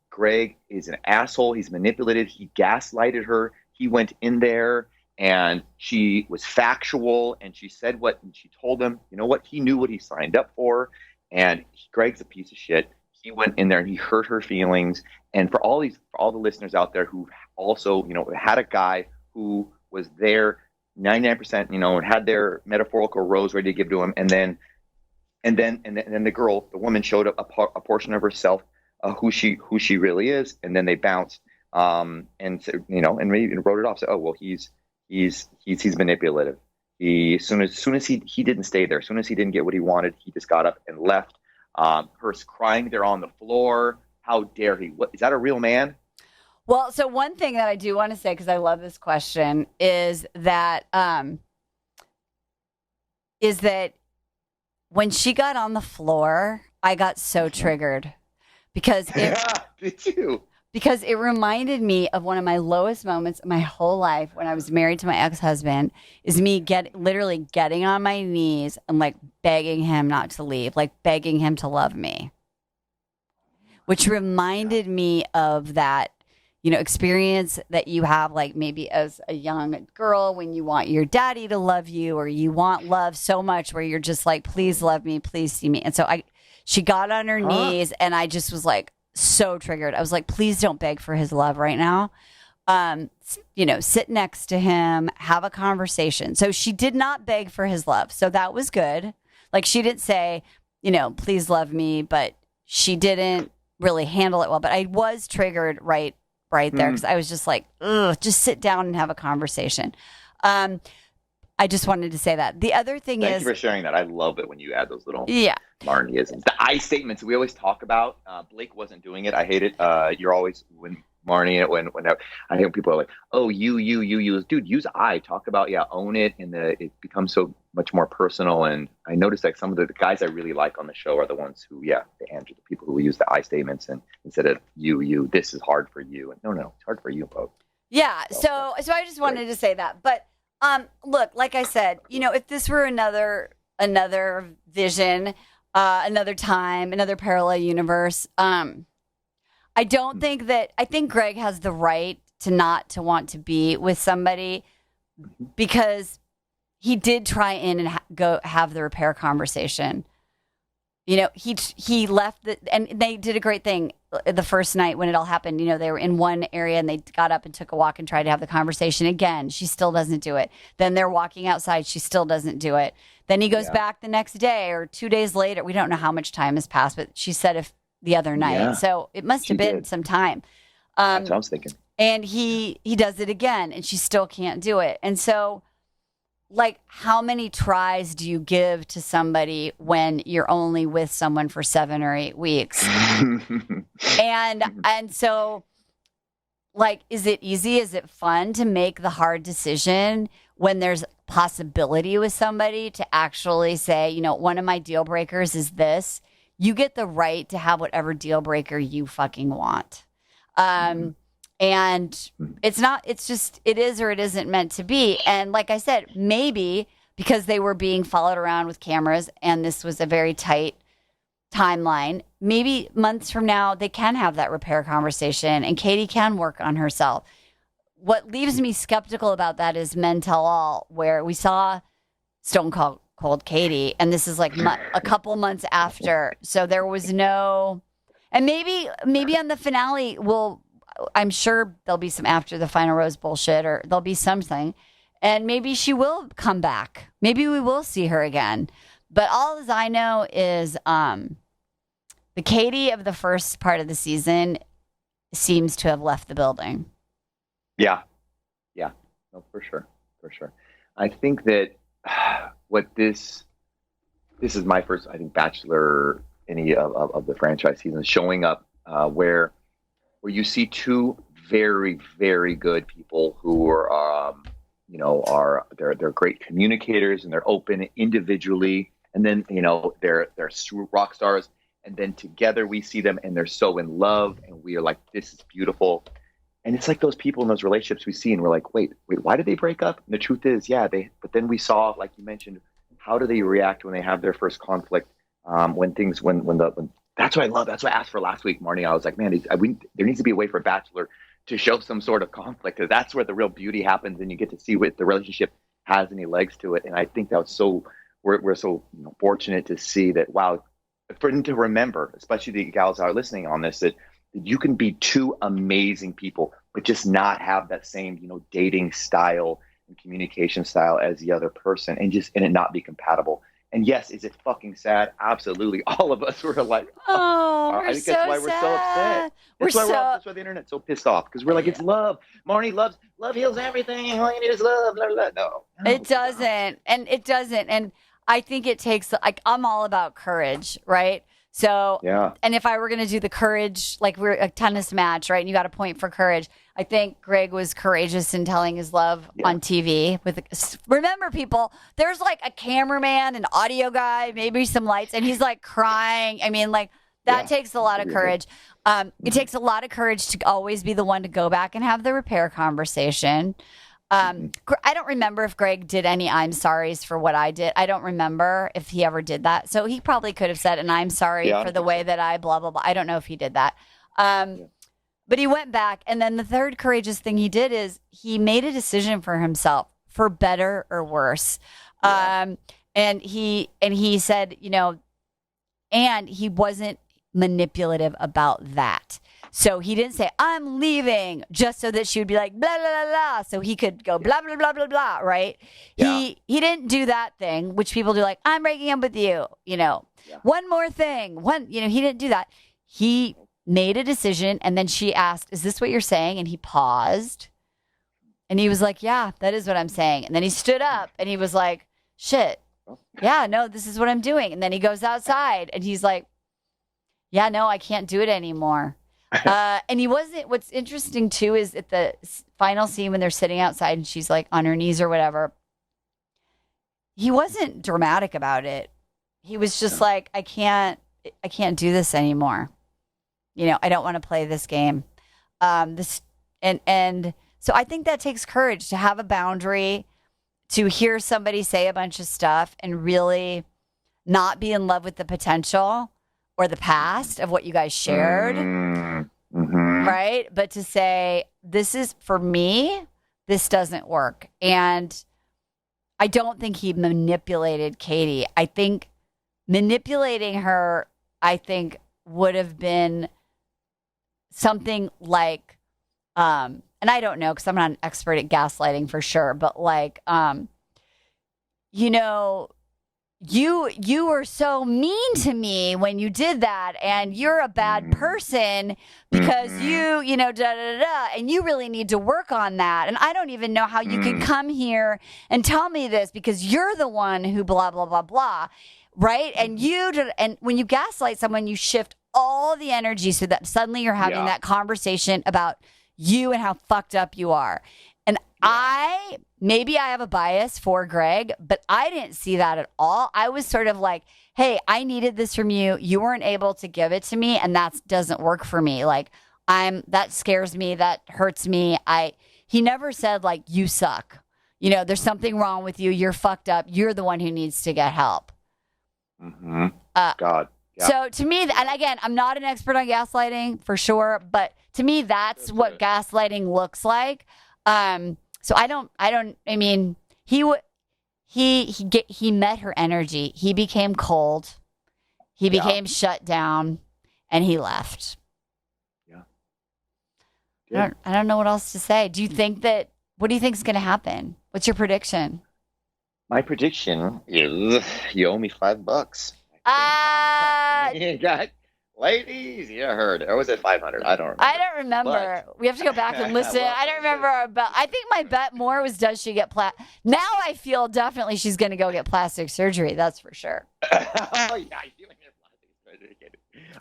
Greg is an asshole. He's manipulated. He gaslighted her. He went in there and she was factual and she said what, and she told him, you know what? He knew what he signed up for, and Greg's a piece of shit. He went in there and he hurt her feelings. And for all the listeners out there who also, you know, had a guy who was there 99%, you know, and had their metaphorical rose ready to give to him, and then the woman showed up a portion of herself, who she really is, and then they bounced, and said, you know, and maybe wrote it off. Said, oh well, he's manipulative. As soon as he didn't stay there, as soon as he didn't get what he wanted, he just got up and left. Her crying there on the floor. How dare he? What, is that a real man? Well, so one thing that I do want to say, because I love this question, is that when she got on the floor, I got so triggered because did you? Because it reminded me of one of my lowest moments of my whole life when I was married to my ex-husband, is me literally getting on my knees and like begging him not to leave, like begging him to love me. which reminded me of that, experience that you have, like maybe as a young girl when you want your daddy to love you, or you want love so much where you're just like, please love me, please see me. And so she got on her knees, and I just was like so triggered. I was like, please don't beg for his love right now. Sit next to him, have a conversation. So she did not beg for his love. So that was good. Like, she didn't say, please love me, but she didn't really handle it well. But I was triggered right there, because I was just like, ugh, just sit down and have a conversation. I just wanted to say that. The other thing Thank you for sharing that. I love it when you add those little Marniisms. The I statements we always talk about. Blake wasn't doing it. I hate it. You're always when Marni, when I hear people are like, oh, you, dude, use I. Talk about, own it, and it becomes so much more personal. And I noticed like some of the guys I really like on the show are the ones who, the Andrew, the people who use the I statements, and instead of you, this is hard for you. And no, it's hard for you, folks. Yeah. So I just wanted to say that. But look, like I said, if this were another vision, another time, another parallel universe, I think Greg has the right to want to be with somebody, because he did try in and go have the repair conversation. He left and they did a great thing the first night when it all happened. They were in one area and they got up and took a walk and tried to have the conversation again. She still doesn't do it. Then they're walking outside. She still doesn't do it. Then he goes back the next day or 2 days later. We don't know how much time has passed, but she said the other night. Yeah, so it must have been some time. That's what I was thinking. And he does it again, and she still can't do it. And so, like, how many tries do you give to somebody when you're only with someone for 7 or 8 weeks? and so, like, is it easy? Is it fun to make the hard decision when there's possibility with somebody to actually say, one of my deal breakers is this? You get the right to have whatever deal breaker you fucking want. And it's just, it is or it isn't meant to be. And like I said, maybe because they were being followed around with cameras and this was a very tight timeline, maybe months from now, they can have that repair conversation and Katie can work on herself. What leaves me skeptical about that is Men Tell All, where we saw Stone Cold Katie, and this is like a couple months after, so there was no, and maybe on the finale I'm sure there'll be some after the final rose bullshit, or there'll be something, and maybe she will come back, maybe we will see her again. But all as I know is the Katie of the first part of the season seems to have left the building. No, for sure. I think that what this is my first, I think, Bachelor any of the franchise seasons, showing up where you see two very, very good people who are they're great communicators and they're open individually, and then they're rock stars, and then together we see them and they're so in love and we are like, this is beautiful. And it's like those people in those relationships we see and we're like, wait, why did they break up? And the truth is, but then we saw, like you mentioned, how do they react when they have their first conflict? When that's what I love. That's what I asked for last week, Marni. I was like, man, there needs to be a way for Bachelor to show some sort of conflict, because that's where the real beauty happens and you get to see what the relationship has any legs to it. And I think that was so, we're so fortunate to see that, wow, for them to remember, especially the gals that are listening on this, that you can be two amazing people, but just not have that same, dating style and communication style as the other person, and it not be compatible. And yes, is it fucking sad? Absolutely. All of us were like, I think that's why we're so upset. That's why the internet's so pissed off, because we're like, it's love. Marni, love heals everything. All you need is love. Blah, blah, blah. No, it doesn't. And it doesn't. And I think it takes, like, I'm all about courage, right? So, yeah. And if I were going to do the courage, like we're a tennis match, right? And you got a point for courage. I think Greg was courageous in telling his love on TV. Remember, people, there's like a cameraman, an audio guy, maybe some lights, and he's like crying. I mean, like, that takes a lot of courage. It takes a lot of courage to always be the one to go back and have the repair conversation. I don't remember if Greg did any I'm sorries for what I did. I don't remember if he ever did that. So he probably could have said, and I'm sorry for the way that I blah, blah, blah. I don't know if he did that. But he went back. And then the third courageous thing he did is he made a decision for himself, for better or worse. And he said, and he wasn't manipulative about that. So he didn't say, I'm leaving, just so that she would be like, blah, blah, blah, blah. So he could go blah, blah, blah, blah, blah, right? Yeah. He didn't do that thing, which people do, like, I'm breaking up with you, one more thing. He didn't do that. He made a decision, and then she asked, is this what you're saying? And he paused, and he was like, yeah, that is what I'm saying. And then he stood up, and he was like, shit, yeah, no, this is what I'm doing. And then he goes outside, and he's like, yeah, no, I can't do it anymore. And he wasn't. What's interesting too is at the final scene when they're sitting outside and she's like on her knees or whatever, he wasn't dramatic about it. He was just like, I can't do this anymore. I don't want to play this game. And so I think that takes courage to have a boundary, to hear somebody say a bunch of stuff and really not be in love with the potential or the past of what you guys shared, right? But to say, this is, for me, this doesn't work. And I don't think he manipulated Katie. I think manipulating her, would have been something like, and I don't know, because I'm not an expert at gaslighting for sure, but like, you were so mean to me when you did that, and you're a bad person because you da da da, and you really need to work on that. And I don't even know how you could come here and tell me this because you're the one who blah blah blah blah, right? And and when you gaslight someone, you shift all the energy so that suddenly you're having that conversation about you and how fucked up you are. And maybe I have a bias for Greg, but I didn't see that at all. I was sort of like, hey, I needed this from you. You weren't able to give it to me, and that doesn't work for me. Like, that scares me. That hurts me. He never said, like, you suck. There's something wrong with you. You're fucked up. You're the one who needs to get help. God. Yeah. So to me, and again, I'm not an expert on gaslighting for sure, but to me, that's what gaslighting looks like. So I mean, he met her energy. He became cold. He became shut down, and he left. Yeah. I don't know what else to say. What do you think is going to happen? What's your prediction? My prediction is you owe me $5. You got ladies, you heard. Or was it 500? I don't remember. We have to go back and listen. I don't remember. But I think my bet more was, does she get now I feel definitely she's going to go get plastic surgery. That's for sure. Oh, yeah, you get plastic surgery.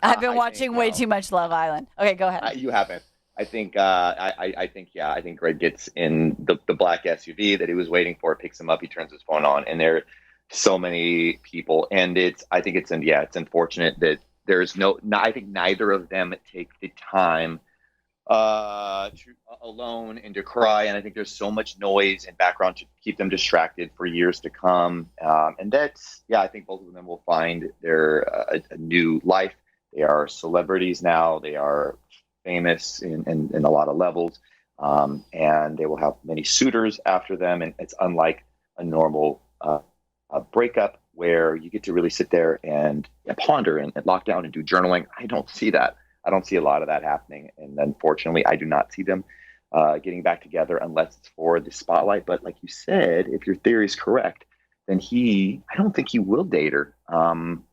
I've been watching way too much Love Island. Okay, go ahead. You haven't. I think Greg gets in the black SUV that he was waiting for, picks him up, he turns his phone on, and there are so many people. And it's unfortunate that there's I think neither of them take the time alone and to cry. And I think there's so much noise and background to keep them distracted for years to come. And I think both of them will find a new life. They are celebrities now. They are famous in a lot of levels. And they will have many suitors after them. And it's unlike a normal breakup where you get to really sit there and ponder and lock down and do journaling. I don't see that. I don't see a lot of that happening. And unfortunately, I do not see them getting back together unless it's for the spotlight. But like you said, if your theory is correct, then I don't think he will date her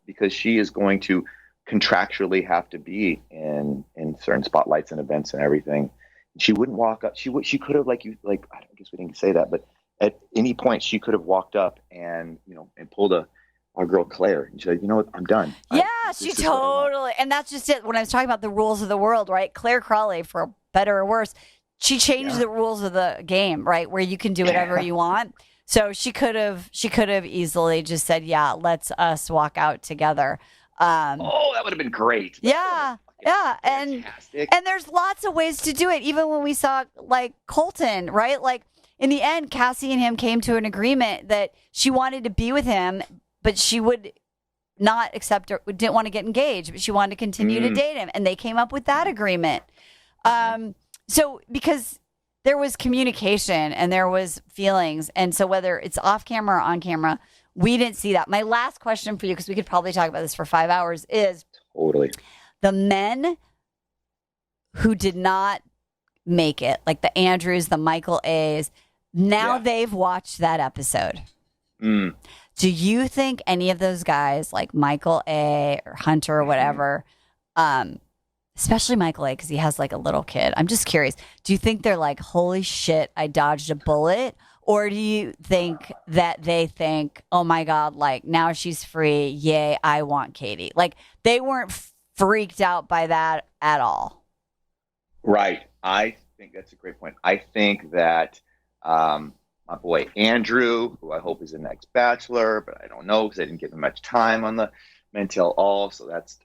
because she is going to contractually have to be in certain spotlights and events and everything. She wouldn't walk up. She could have, I guess we didn't say that, but at any point she could have walked up and pulled our girl Claire and she said, you know what, I'm done. Yeah, she totally. And that's just it. When I was talking about the rules of the world, right? Claire Crawley, for better or worse, she changed the rules of the game, right? Where you can do whatever you want. So she could have easily just said, yeah, let's us walk out together. That would have been great. Yeah. And there's lots of ways to do it. Even when we saw like Colton, right? Like in the end, Cassie and him came to an agreement that she wanted to be with him, but she would not accept or didn't want to get engaged, but she wanted to continue to date him. And they came up with that agreement. So because there was communication and there was feelings. And so whether it's off camera or on camera, we didn't see that. My last question for you, because we could probably talk about this for 5 hours, is Totally. the men who did not make it, like the Andrews, the Michael A's, now they've watched that episode. Do you think any of those guys, like Michael A or Hunter or whatever, especially Michael A, because he has like a little kid, I'm just curious, do you think they're like, holy shit, I dodged a bullet? Or do you think that they think, oh my God, like now she's free, yay, I want Katie? Like they weren't freaked out by that at all. Right. I think that's a great point. I think that my boy Andrew, who I hope is the next Bachelor, but I don't know because I didn't give him much time on the Men Tell All, so that's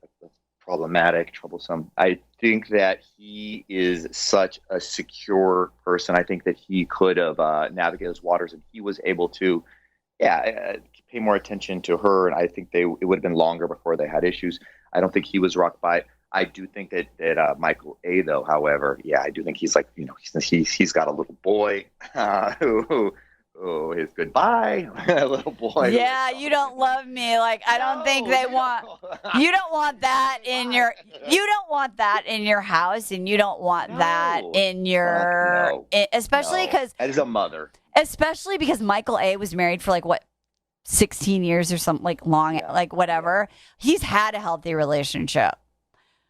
problematic, troublesome. I think that he is such a secure person. I think that he could have navigated those waters, and he was able to, pay more attention to her. And I think it would have been longer before they had issues. I don't think he was rocked by it. I do think that Michael A, though, however, I do think he's like, he's got a little boy who is goodbye, a little boy. Yeah, you don't love me. Like I don't think they want. You don't want that in your. You don't want that in your house, and you don't want that in your. Especially because as a mother. Especially because Michael A was married for like what, 16 years or something, like long, like whatever. He's had a healthy relationship.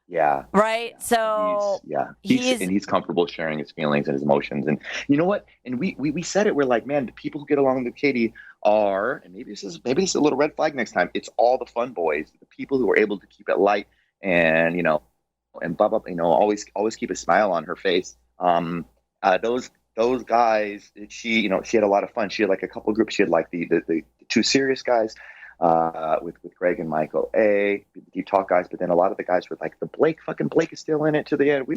Yeah. Right. Yeah. So he's comfortable sharing his feelings and his emotions. And you know what? And we said it. We're like, man, the people who get along with Katie are, and maybe this is a little red flag next time. It's all the fun boys, the people who are able to keep it light and and always keep a smile on her face. Those guys, she had a lot of fun. She had like a couple of groups. She had like the two serious guys. With Greg and Michael A, the deep talk guys, but then a lot of the guys were like, Blake is still in it to the end. She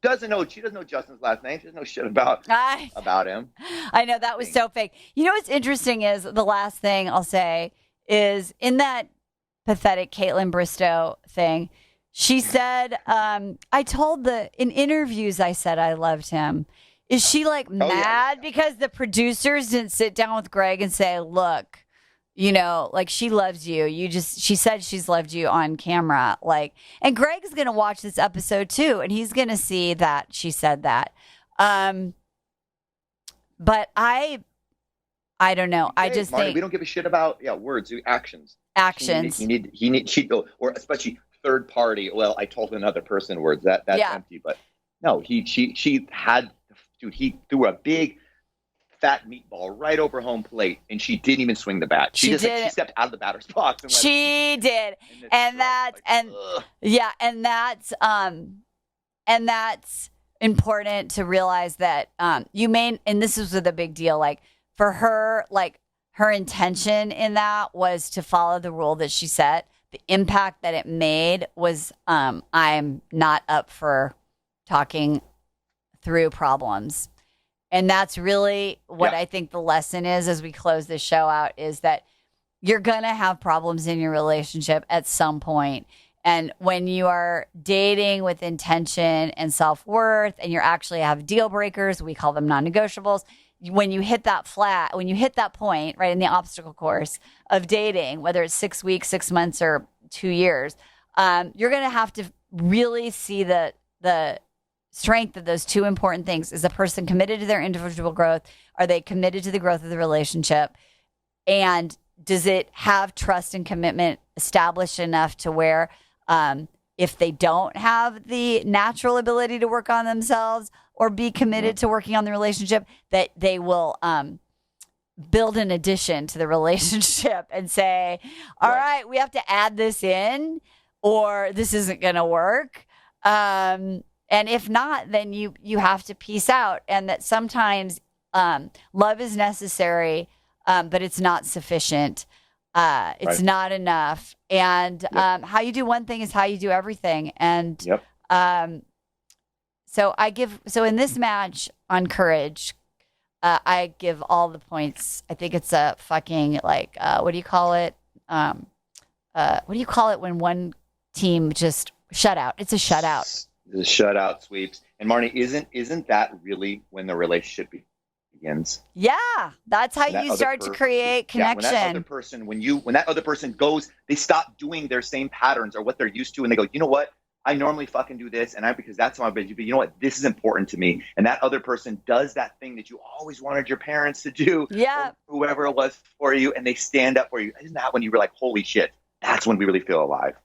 doesn't know Justin's last name. She doesn't know shit about him. I know that was so fake. You know what's interesting is the last thing I'll say is in that pathetic Caitlin Bristow thing, she said, in interviews I said I loved him. Is she like mad because the producers didn't sit down with Greg and say, look, like she loves you. She said she's loved you on camera. Like, and Greg's going to watch this episode too. And he's going to see that she said that. But I don't know. I just Marni, think we don't give a shit about words, actions. Or especially third party. Well, I told another person words that's empty, but no, she had, dude, he threw a big fat meatball right over home plate, and she didn't even swing the bat. She stepped out of the batter's box. And she did, and that's important to realize that and this was the big deal. Like for her, like her intention in that was to follow the rule that she set. The impact that it made was, I'm not up for talking through problems. And that's really what I think the lesson is as we close this show out, is that you're going to have problems in your relationship at some point. And when you are dating with intention and self-worth and you actually have deal breakers, we call them non-negotiables. When you hit that point, right, in the obstacle course of dating, whether it's 6 weeks, 6 months, or 2 years, you're going to have to really see the strength of those two important things. Is a person committed to their individual growth? Are they committed to the growth of the relationship? And does it have trust and commitment established enough to where if they don't have the natural ability to work on themselves or be committed to working on the relationship, that they will build an addition to the relationship and say, all right, we have to add this in or this isn't going to work. And if not, then you have to peace out. And that sometimes love is necessary, but it's not sufficient. It's not enough. And how you do one thing is how you do everything. And so in this match on courage, I give all the points. I think it's a fucking what do you call it? What do you call it when one team just shut out? It's a shutout. The shutout sweeps. And Marni, isn't that really when the relationship begins? Yeah, that's how you start to create connection. When that other person goes, they stop doing their same patterns or what they're used to, and they go, you know what? I normally fucking do this, and because that's my business. But you know what? This is important to me. And that other person does that thing that you always wanted your parents to do. Yeah. Or whoever it was for you, and they stand up for you. Isn't that when you were like, holy shit? That's when we really feel alive.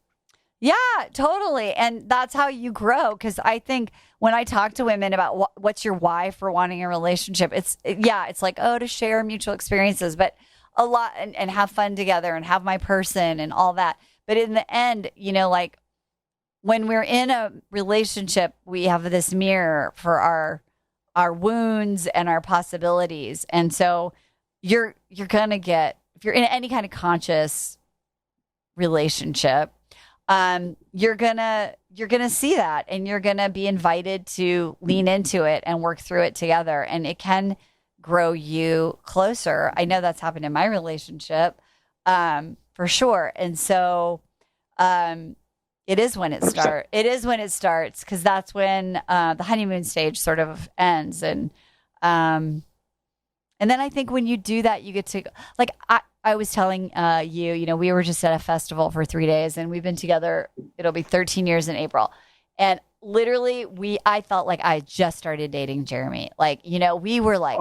Yeah, totally. And that's how you grow. Because I think when I talk to women about what's your why for wanting a relationship, it's like, to share mutual experiences, but a lot and have fun together and have my person and all that. But in the end, when we're in a relationship, we have this mirror for our wounds and our possibilities. And so you're going to get, if you're in any kind of conscious relationship, you're gonna see that, and you're gonna be invited to lean into it and work through it together, and it can grow you closer. I know that's happened in my relationship, for sure. And so, it is when it starts. It is when it starts, because that's when the honeymoon stage sort of ends, and then I think when you do that, you get to I was telling you, we were just at a festival for 3 days, and we've been together. It'll be 13 years in April. And literally I felt like I just started dating Jeremy. We were like,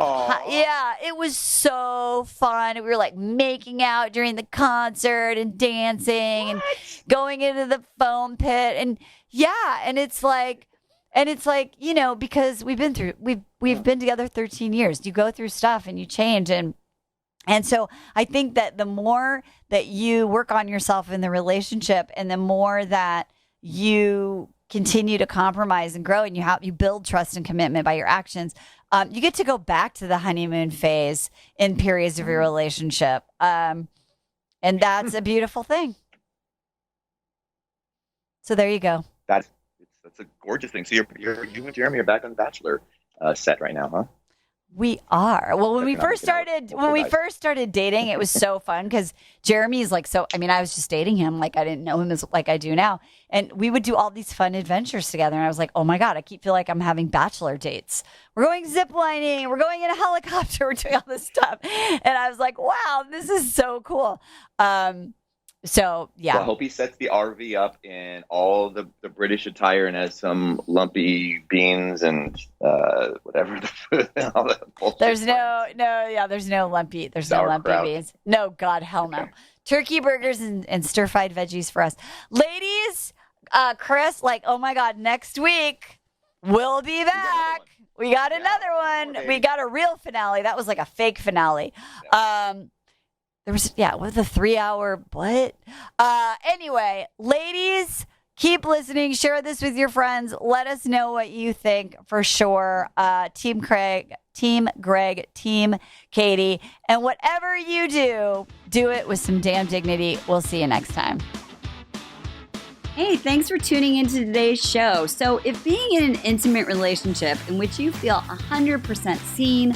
yeah, it was so fun. We were like making out during the concert and dancing and going into the foam pit. And yeah. And it's like, because we've been together 13 years. You go through stuff and you change. And so I think that the more that you work on yourself in the relationship, and the more that you continue to compromise and grow, and you build trust and commitment by your actions, you get to go back to the honeymoon phase in periods of your relationship. And that's a beautiful thing. So there you go. That's a gorgeous thing. So you and Jeremy are back on the Bachelor set right now, huh? We are. Well, when we first started dating, it was so fun because Jeremy's I was just dating him. I didn't know him as like I do now. And we would do all these fun adventures together. And I was like, oh my God, I feel like I'm having Bachelor dates. We're going ziplining. We're going in a helicopter. We're doing all this stuff. And I was like, wow, this is so cool. So, yeah. Well, I hope he sets the RV up in all the British attire and has some lumpy beans and whatever the food. All the there's no lumpy beans. No, God, hell no. Okay. Turkey burgers and stir-fried veggies for us. Ladies, Chris, oh my God, next week we'll be back. We got another one. We got a real finale. That was like a fake finale. Yeah. There was, with a 3-hour what? Anyway, ladies, keep listening. Share this with your friends. Let us know what you think for sure. Team Craig, Team Greg, Team Katie. And whatever you do it with some damn dignity. We'll see you next time. Hey, thanks for tuning into today's show. So if being in an intimate relationship in which you feel 100% seen,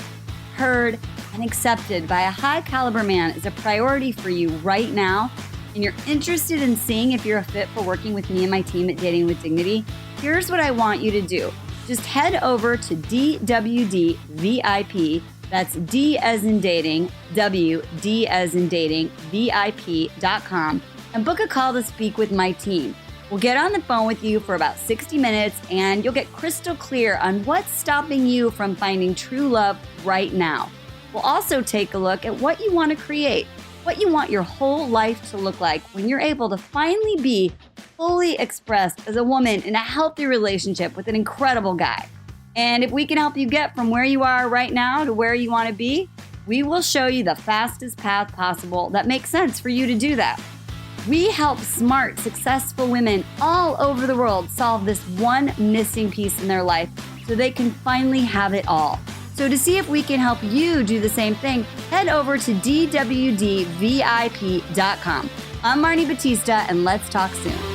heard, and accepted by a high caliber man is a priority for you right now, and you're interested in seeing if you're a fit for working with me and my team at Dating with Dignity, here's what I want you to do. Just head over to DWD VIP, that's D as in dating, W, D as in dating, VIP.com, and book a call to speak with my team. We'll get on the phone with you for about 60 minutes, and you'll get crystal clear on what's stopping you from finding true love right now. We'll also take a look at what you want to create, what you want your whole life to look like when you're able to finally be fully expressed as a woman in a healthy relationship with an incredible guy. And if we can help you get from where you are right now to where you want to be, we will show you the fastest path possible that makes sense for you to do that. We help smart, successful women all over the world solve this one missing piece in their life so they can finally have it all. So to see if we can help you do the same thing, head over to DWDVIP.com. I'm Marni Battista, and let's talk soon.